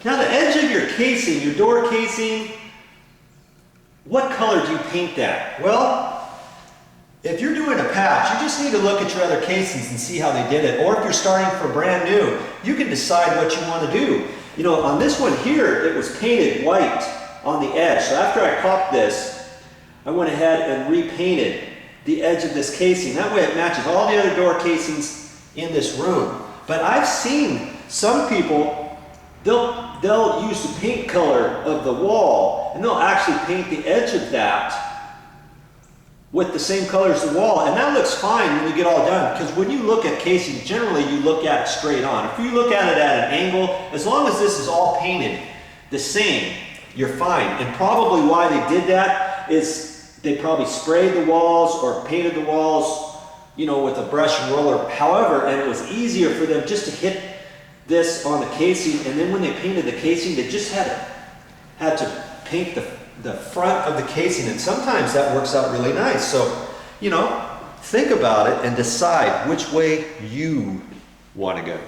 Now the edge of your casing, your door casing, what color do you paint that? Well, if you're doing a patch, you just need to look at your other casings and see how they did it. Or if you're starting for brand new, you can decide what you want to do. You know, on this one here, it was painted white on the edge. So after I caulked this, I went ahead and repainted the edge of this casing. That way it matches all the other door casings in this room. But I've seen some people, they'll use the paint color of the wall and they'll actually paint the edge of that with the same color as the wall, and that looks fine when you get all done, because when you look at casing, generally you look at it straight on. If you look at it at an angle, as long as this is all painted the same, you're fine. And probably why they did that is they probably sprayed the walls or painted the walls, you know, with a brush and roller, however, and it was easier for them just to hit this on the casing, and then when they painted the casing, they just had to paint the front of the casing, and sometimes that works out really nice. So, you know, think about it and decide which way you want to go.